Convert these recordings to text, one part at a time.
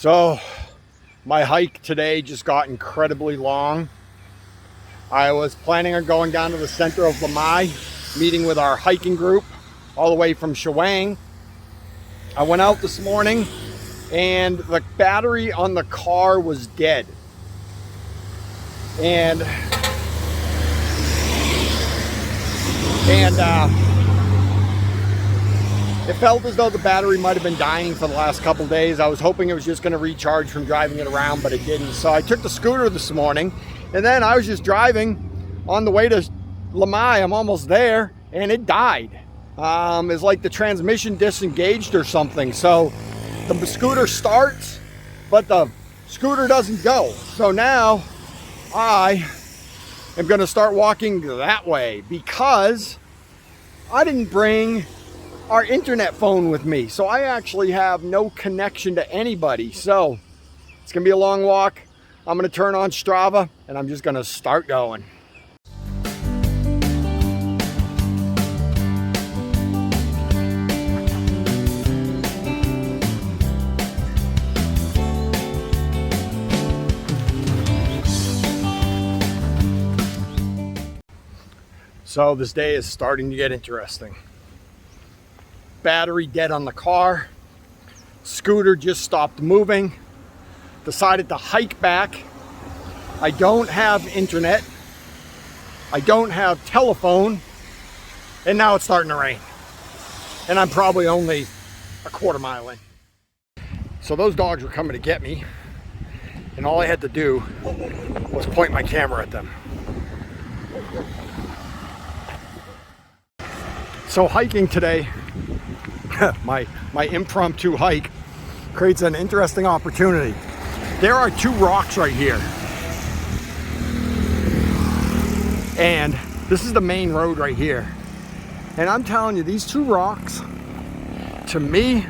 So my hike today just got incredibly long. I was planning on going down to the center of Lamai, meeting with our hiking group all the way from Shawang. I went out this morning and the battery on the car was dead. And it felt as though the battery might have been dying for the last couple days. I was hoping it was just going to recharge from driving it around, but it didn't. So I took the scooter this morning, and then I was just driving on the way to Lamai. I'm almost there, and it died. It's like the transmission disengaged or something. So the scooter starts, but the scooter doesn't go. So now I am going to start walking that way because I didn't bring our internet phone with me. So I actually have no connection to anybody. So it's going to be a long walk. I'm going to turn on Strava and I'm just going to start going. So this day is starting to get interesting. Battery dead on the car. Scooter just stopped moving. Decided to hike back. I don't have internet. I don't have telephone. And now it's starting to rain. And I'm probably only a quarter mile in. So those dogs were coming to get me. And all I had to do was point my camera at them. So hiking today, my impromptu hike creates an interesting opportunity. There are two rocks right here. And this is the main road right here. And I'm telling you, these two rocks, to me,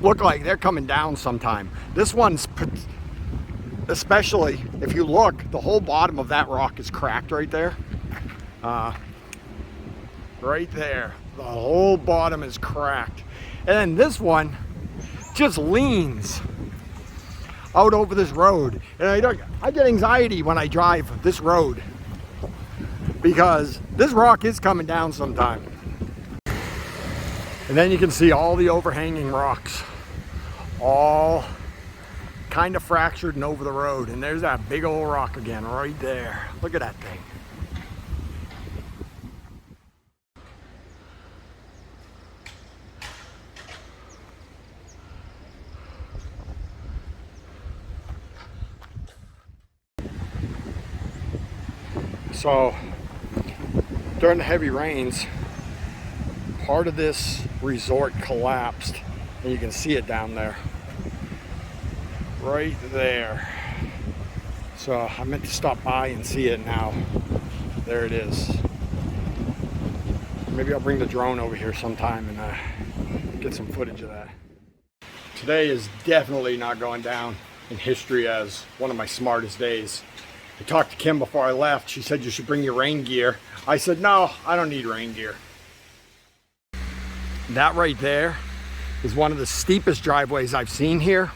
look like they're coming down sometime. This one's, especially if you look, the whole bottom of that rock is cracked right there. Right there, the whole bottom is cracked. And then this one just leans out over this road. And I get anxiety when I drive this road because this rock is coming down sometime. And then you can see all the overhanging rocks, all kind of fractured and over the road. And there's that big old rock again right there. Look at that thing. So during the heavy rains, part of this resort collapsed, and you can see it down there. Right there. So I meant to stop by and see it now. There it is. Maybe I'll bring the drone over here sometime and get some footage of that. Today is definitely not going down in history as one of my smartest days. I talked to Kim before I left. She said you should bring your rain gear. I said, no, I don't need rain gear. That right there is one of the steepest driveways I've seen here.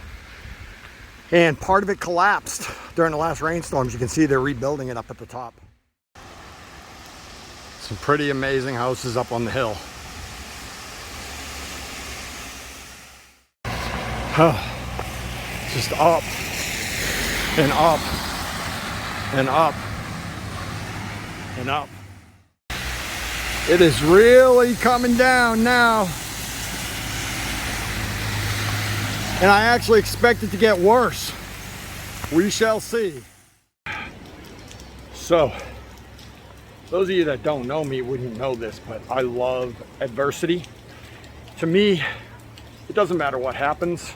And part of it collapsed during the last rainstorms. You can see they're rebuilding it up at the top. Some pretty amazing houses up on the hill. Just up and up and up and up. It is really coming down now. And I actually expect it to get worse. We shall see. So, those of you that don't know me wouldn't know this, but I love adversity. To me, it doesn't matter what happens.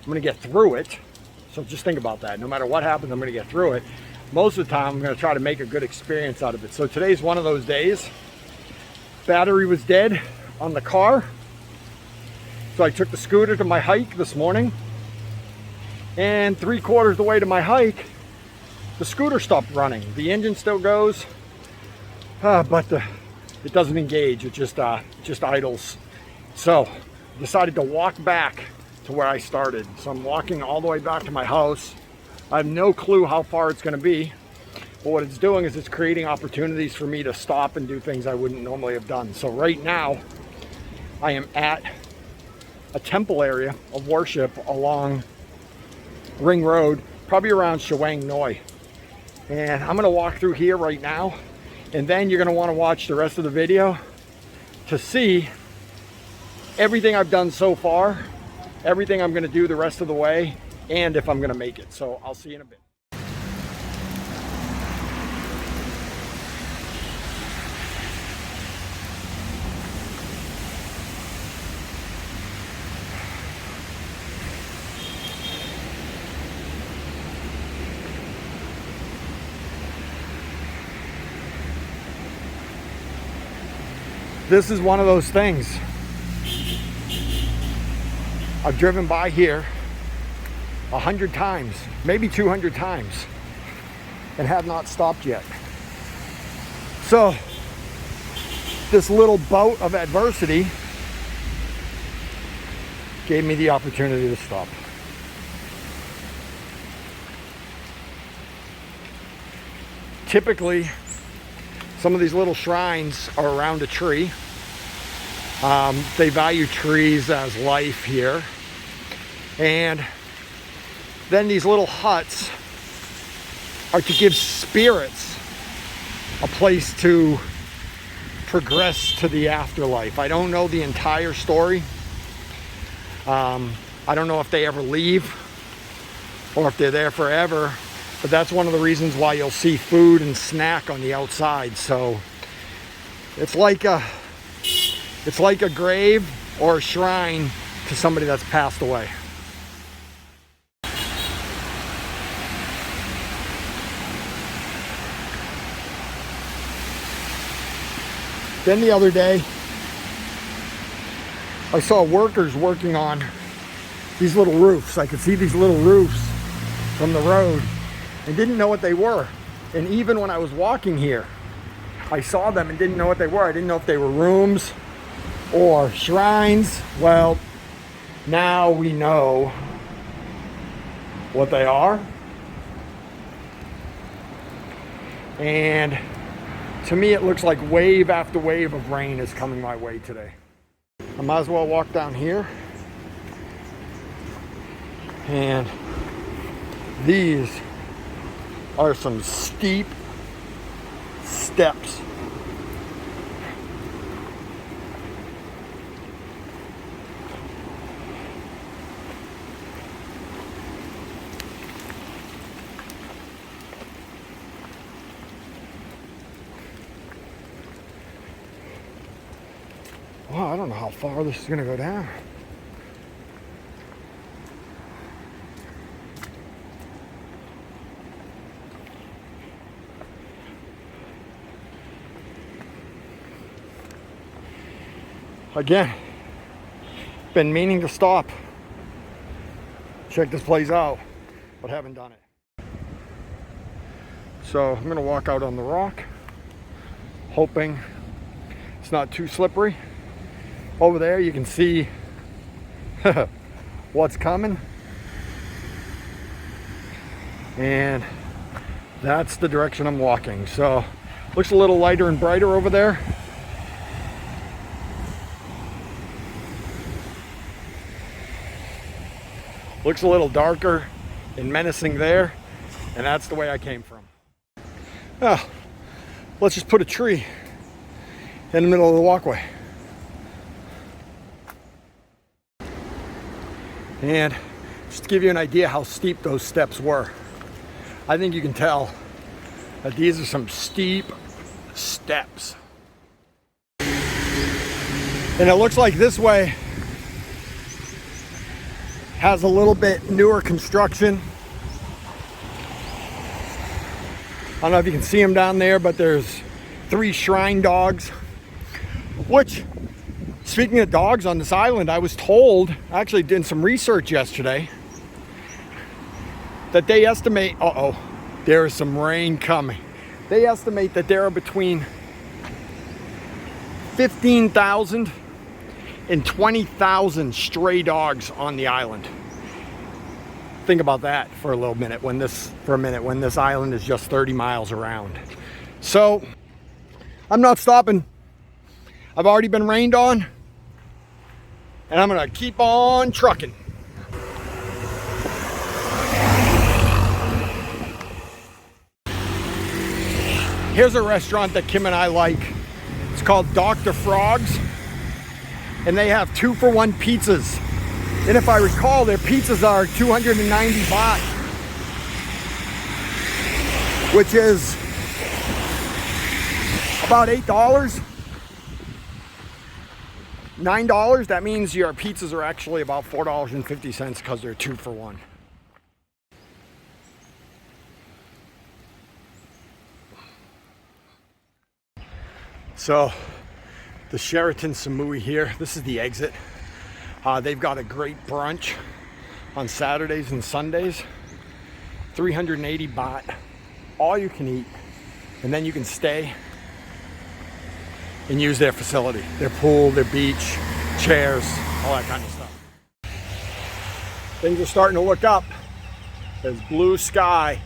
I'm gonna get through it. So just think about that. No matter what happens, I'm gonna get through it. Most of the time, I'm gonna try to make a good experience out of it. So today's one of those days. Battery was dead on the car. So I took the scooter to my hike this morning. And 3/4 of the way to my hike, the scooter stopped running. The engine still goes, but it doesn't engage. It just idles. So I decided to walk back to where I started. So I'm walking all the way back to my house. I have no clue how far it's going to be, but what it's doing is it's creating opportunities for me to stop and do things I wouldn't normally have done. So right now I am at a temple area of worship along Ring Road, probably around Shawang Noi. And I'm going to walk through here right now, and then you're going to want to watch the rest of the video to see everything I've done so far, everything I'm going to do the rest of the way, and if I'm going to make it. So I'll see you in a bit. This is one of those things. I've driven by here 100 times, maybe 200 times, and have not stopped yet. So this little bout of adversity gave me the opportunity to stop. Typically, some of these little shrines are around a tree. They value trees as life here. And then these little huts are to give spirits a place to progress to the afterlife. I don't know the entire story. I don't know if they ever leave or if they're there forever. But that's one of the reasons why you'll see food and snack on the outside. So it's like a grave or a shrine to somebody that's passed away. Then the other day, I saw workers working on these little roofs. I could see these little roofs from the road. And didn't know what they were. And even when I was walking here, I saw them and didn't know what they were. I didn't know if they were rooms or shrines. Well, now we know what they are. And to me, it looks like wave after wave of rain is coming my way today. I might as well walk down here. And these are some steep steps. Wow, I don't know how far this is going to go down. Again, been meaning to stop, check this place out, but haven't done it. So I'm gonna walk out on the rock, hoping it's not too slippery. Over there you can see what's coming. And that's the direction I'm walking. So looks a little lighter and brighter over there. Looks a little darker and menacing there, and that's the way I came from. Oh, let's just put a tree in the middle of the walkway. And just to give you an idea how steep those steps were, I think you can tell that these are some steep steps. And it looks like this way has a little bit newer construction. I don't know if you can see them down there, but there's 3 shrine dogs, which, speaking of dogs on this island, I was told, I actually did some research yesterday, that they estimate, there is some rain coming. They estimate that there are between 15,000 and 20,000 stray dogs on the island. Think about that for a minute when this island is just 30 miles around. So I'm not stopping. I've already been rained on, and I'm gonna keep on trucking. Here's a restaurant that Kim and I like. It's called Dr. Frog's, and they have 2-for-1 pizzas. And if I recall, their pizzas are 290 baht, which is about $8. $9, that means your pizzas are actually about $4.50 because they're 2-for-1. So the Sheraton Samui here, this is the exit. They've got a great brunch on Saturdays and Sundays. 380 baht, all you can eat, and then you can stay and use their facility, their pool, their beach, chairs, all that kind of stuff. Things are starting to look up. There's blue sky,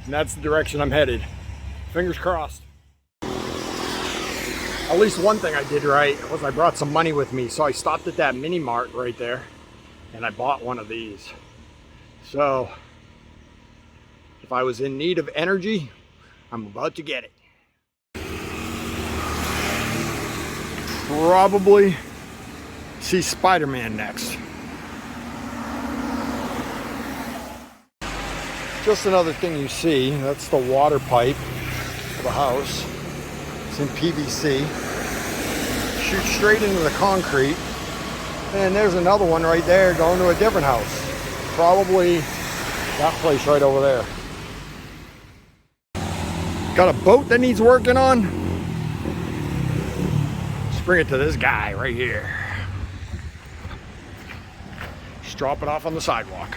and that's the direction I'm headed. Fingers crossed. At least one thing I did right was I brought some money with me. So I stopped at that mini mart right there and I bought one of these. So if I was in need of energy, I'm about to get it. Probably see Spider-Man next. Just another thing you see, that's the water pipe of the house. It's in PVC. Shoots straight into the concrete. And there's another one right there going to a different house. Probably that place right over there. Got a boat that needs working on. Just bring it to this guy right here. Just drop it off on the sidewalk.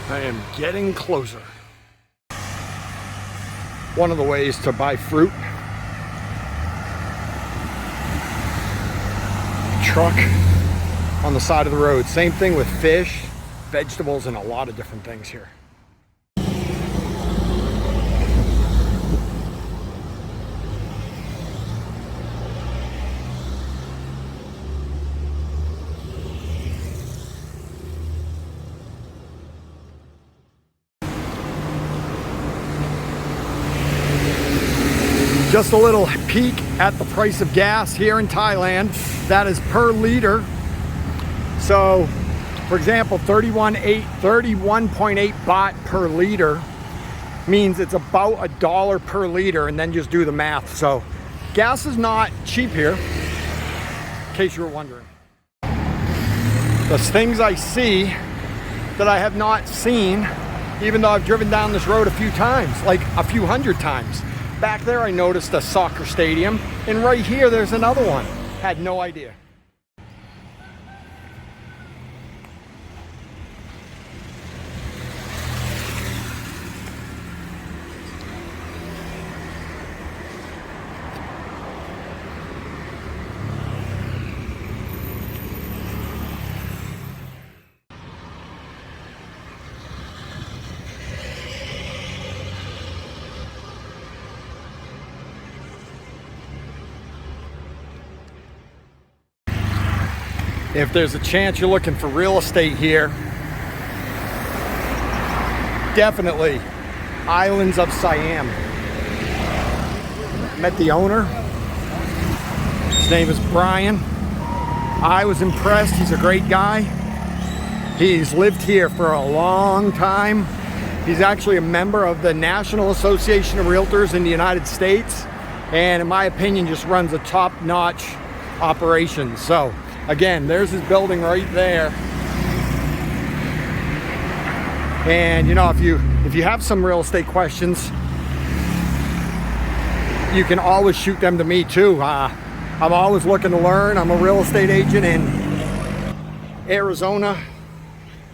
I am getting closer. One of the ways to buy fruit, truck on the side of the road. Same thing with fish, vegetables, and a lot of different things here. Just a little peek at the price of gas here in Thailand. That is per liter. So, for example, 31.8 baht per liter means it's about $1 per liter, and then just do the math. So, gas is not cheap here, in case you were wondering. There's things I see that I have not seen, even though I've driven down this road a few times, like a few hundred times. Back there I noticed a soccer stadium, and right here there's another one. Had no idea. If there's a chance you're looking for real estate here, definitely Islands of Siam. Met the owner. His name is Brian. I was impressed. He's a great guy. He's lived here for a long time. He's actually a member of the National Association of Realtors in the United States, and in my opinion just runs a top-notch operation. So again, there's his building right there. And you know, if you have some real estate questions, you can always shoot them to me too. I'm always looking to learn. I'm a real estate agent in Arizona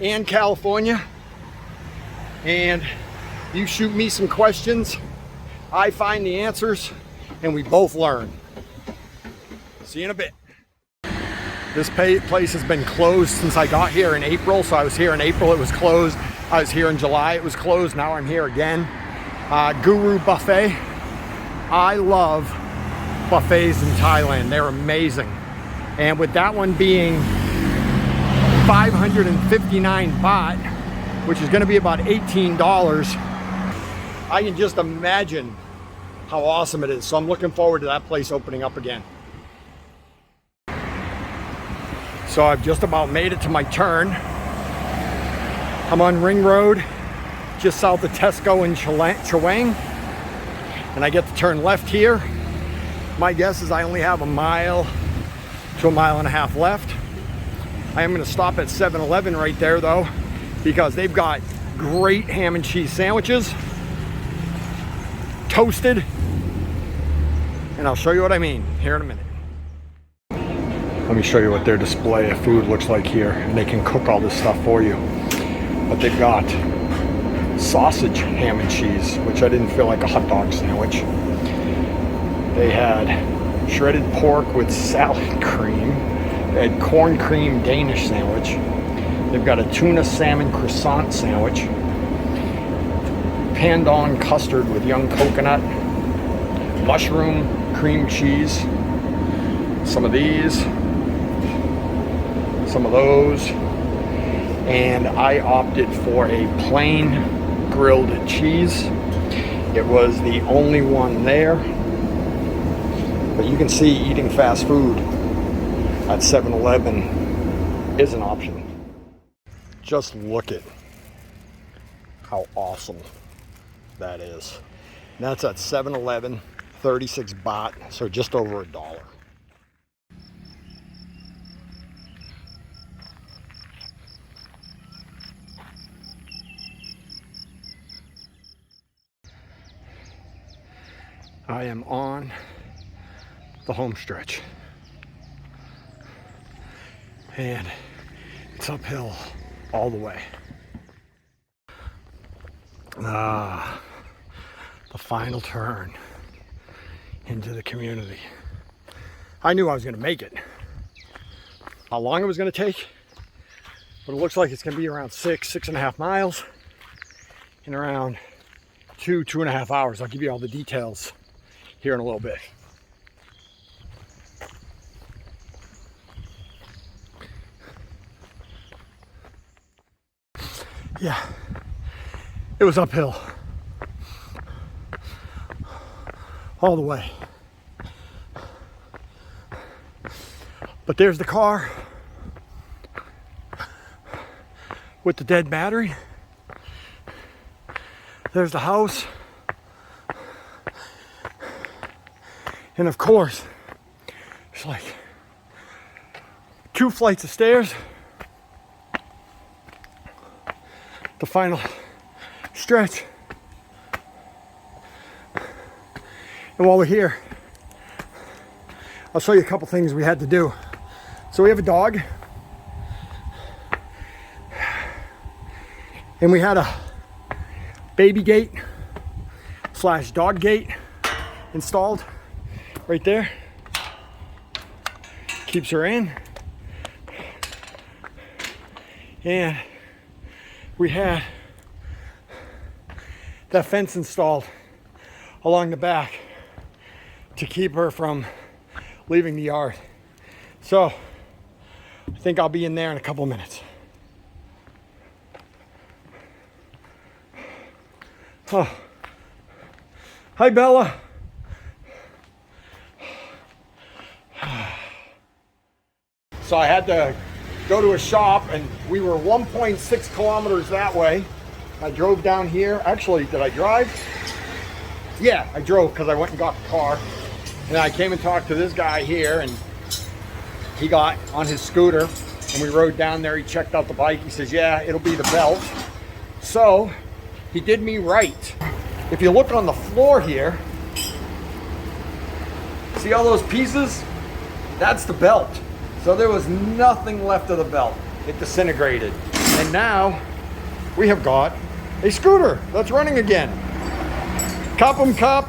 and California. and you shoot me some questions, I find the answers, and we both learn. See you in a bit. This place has been closed since I got here in April. So I was here in April, it was closed. I was here in July, it was closed. Now I'm here again. Guru Buffet. I love buffets in Thailand. They're amazing. And with that one being 559 baht, which is gonna be about $18, I can just imagine how awesome it is. So I'm looking forward to that place opening up again. So I've just about made it to my turn. I'm on Ring Road, just south of Tesco in Chaweng. And I get to turn left here. My guess is I only have a mile to a mile and a half left. I am gonna stop at 7-Eleven right there though, because they've got great ham and cheese sandwiches, toasted, and I'll show you what I mean here in a minute. Let me show you what their display of food looks like here, and they can cook all this stuff for you. But they've got sausage ham and cheese, which I didn't feel like a hot dog sandwich. They had shredded pork with salad cream. They had corn cream Danish sandwich. They've got a tuna salmon croissant sandwich. Pandan custard with young coconut. Mushroom cream cheese. Some of these. Some of those. And I opted for a plain grilled cheese. It was the only one there. But you can see eating fast food at 7-Eleven is an option. Just look at how awesome that is. And that's at 7-Eleven, 36 baht, so just over $1. I am on the home stretch, and it's uphill all the way. The final turn into the community. I knew I was going to make it. How long it was going to take, but it looks like it's going to be around 6.5 miles in around 2.5 hours. I'll give you all the details here in a little bit. Yeah, it was uphill all the way. But there's the car with the dead battery. There's the house. And of course, it's like 2 flights of stairs. The final stretch. And while we're here, I'll show you a couple things we had to do. So we have a dog, and we had a baby gate / dog gate installed right there. Keeps her in. And we had that fence installed along the back to keep her from leaving the yard. So I think I'll be in there in a couple of minutes. Oh. Hi, Bella. So I had to go to a shop, and we were 1.6 kilometers that way. I drove down here. Actually, did I drive? Yeah, I drove because I went and got the car. And I came and talked to this guy here, and he got on his scooter, and we rode down there. He checked out the bike. He says, yeah, it'll be the belt. So he did me right. If you look on the floor here, see all those pieces? That's the belt. So there was nothing left of the belt. It disintegrated. And now we have got Hey, Scooter, that's running again. Cup 'em cup.